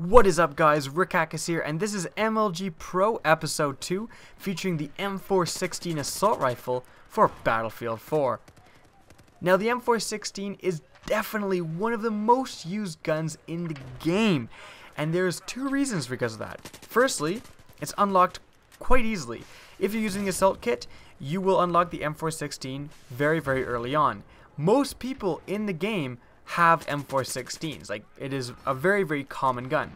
What is up, guys? Rickackis here, and this is MLG Pro Episode 2 featuring the M416 assault rifle for Battlefield 4. Now, the M416 is definitely one of the most used guns in the game, and there's two reasons because of that. Firstly, it's unlocked quite easily. If you're using the assault kit, you will unlock the M416 very early on. Most people in the game have M416s. Like, it is a very common gun.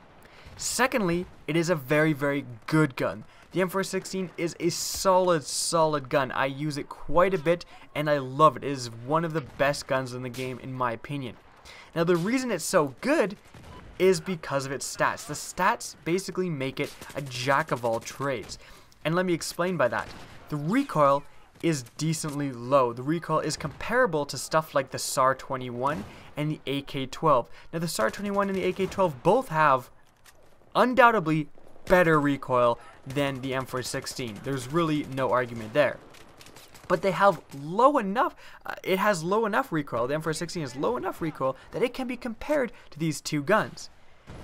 Secondly, it is a very good gun. The M416 is a solid gun. I use it quite a bit and I love it. It is one of the best guns in the game in my opinion. Now, the reason it's so good is because of its stats. The stats basically make it a jack of all trades. And let me explain by that. The recoil is decently low. The recoil is comparable to stuff like the SAR-21 and the AK-12. Now, the SAR-21 and the AK-12 both have undoubtedly better recoil than the M416. There's really no argument there. But they have low enough, it has low enough recoil, the M416 has low enough recoil that it can be compared to these two guns.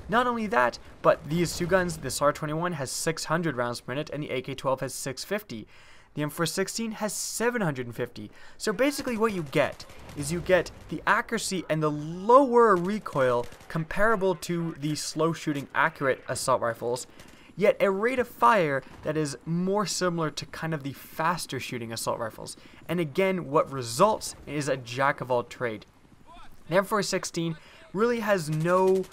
Not only that, but these two guns, the SAR-21 has 600 rounds per minute and the AK-12 has 650. The M416 has 750. So basically what you get is you get the accuracy and the lower recoil comparable to the slow shooting accurate assault rifles, yet a rate of fire that is more similar to kind of the faster shooting assault rifles. And again, what results is a jack of all trade. The M416 really has no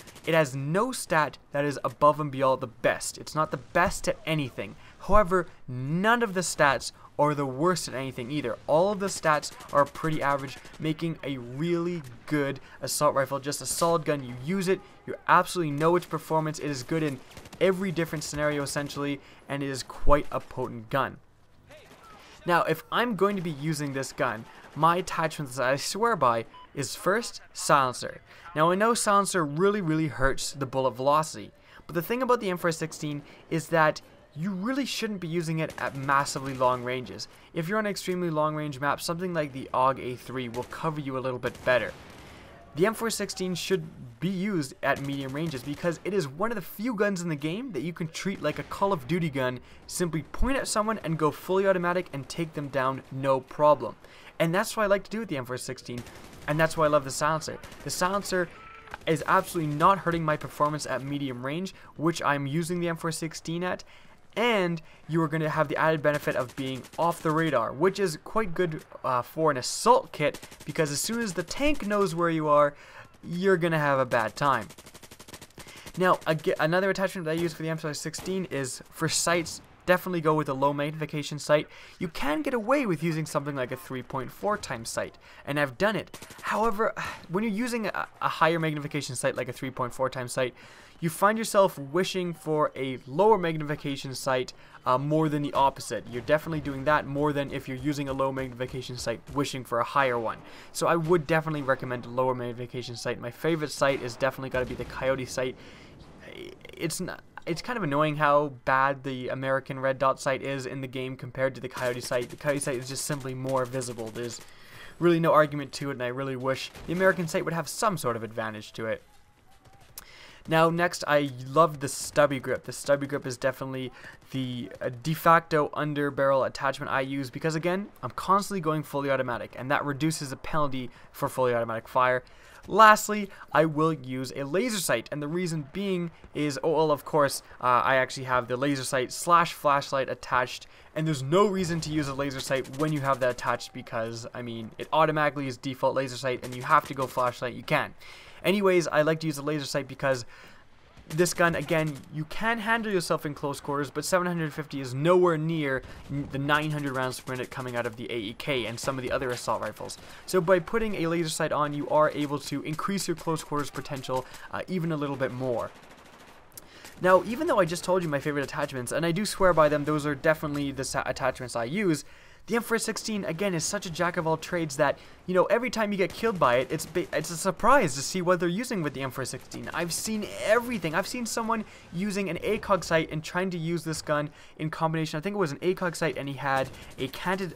stat that is above and beyond the best. It's not the best at anything. However, none of the stats are the worst at anything either. All of the stats are pretty average, making a really good assault rifle. Just a solid gun. You use it, you absolutely know its performance. It is good in every different scenario essentially, and it is quite a potent gun. Now, if I'm going to be using this gun, my attachments that I swear by is first, silencer. Now, I know silencer really hurts the bullet velocity, but the thing about the M416 is that you really shouldn't be using it at massively long ranges. If you're on an extremely long range map, something like the AUG A3 will cover you a little bit better. The M416 should be used at medium ranges because it is one of the few guns in the game that you can treat like a Call of Duty gun. Simply point at someone and go fully automatic and take them down no problem. And that's what I like to do with the M416, and that's why I love the silencer. The silencer is absolutely not hurting my performance at medium range, which I'm using the M416 at, and you are going to have the added benefit of being off the radar, which is quite good for an assault kit, because as soon as the tank knows where you are, you're going to have a bad time. Now, another attachment that I use for the M416 is for sights. Definitely go with a low magnification sight. You can get away with using something like a 3.4 times sight, and I've done it. However, when you're using a higher magnification sight like a 3.4 times sight, you find yourself wishing for a lower magnification sight more than the opposite. You're definitely doing that more than if you're using a low magnification sight wishing for a higher one. So I would definitely recommend a lower magnification sight. My favorite sight is definitely got to be the Coyote sight. It's kind of annoying how bad the American red dot sight is in the game compared to the Coyote sight. The Coyote sight is just simply more visible. There's really no argument to it, and I really wish the American sight would have some sort of advantage to it. Now, next, I love the stubby grip. The stubby grip is definitely the de facto under barrel attachment I use because, again, I'm constantly going fully automatic, and that reduces the penalty for fully automatic fire. Lastly, I will use a laser sight, and the reason being is, oh, well, of course, I actually have the laser sight / flashlight attached, and there's no reason to use a laser sight when you have that attached because, I mean, it automatically is default laser sight, and you have to go flashlight, you can. Anyways, I like to use a laser sight because this gun, again, you can handle yourself in close quarters, but 750 is nowhere near the 900 rounds per minute coming out of the AEK and some of the other assault rifles. So by putting a laser sight on, you are able to increase your close quarters potential even a little bit more. Now, even though I just told you my favorite attachments, and I do swear by them, those are definitely the attachments I use, the M416, again, is such a jack of all trades that, you know, every time you get killed by it, it's a surprise to see what they're using with the M416. I've seen everything. I've seen someone using an ACOG sight and trying to use this gun in combination. I think it was an ACOG sight, and he had a canted,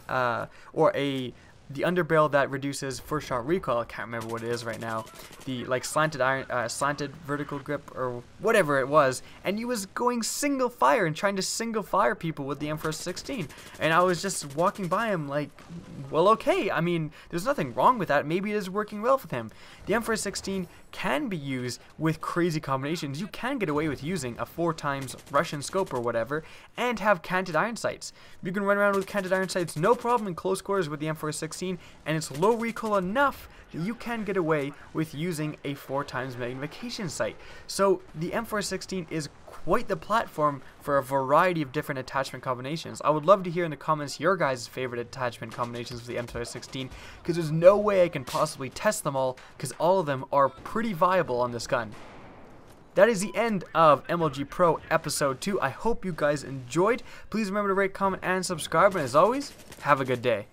or a the underbarrel that reduces first shot recoil. I can't remember what it is right now. The like slanted vertical grip or whatever it was, and he was going single fire and trying to single fire people with the M416. And I was just walking by him like, well, okay. I mean, there's nothing wrong with that. Maybe it is working well with him. The M416 can be used with crazy combinations. You can get away with using a 4x Russian scope or whatever and have canted iron sights. You can run around with canted iron sights no problem in close quarters with the M416, and it's low recoil enough that you can get away with using a 4x magnification sight. So the M416 is quite the platform for a variety of different attachment combinations. I would love to hear in the comments your guys' favorite attachment combinations with the M416, because there's no way I can possibly test them all, because all of them are pretty viable on this gun. That is the end of MLG Pro Episode 2. I hope you guys enjoyed. Please remember to rate, comment, and subscribe, and as always, have a good day.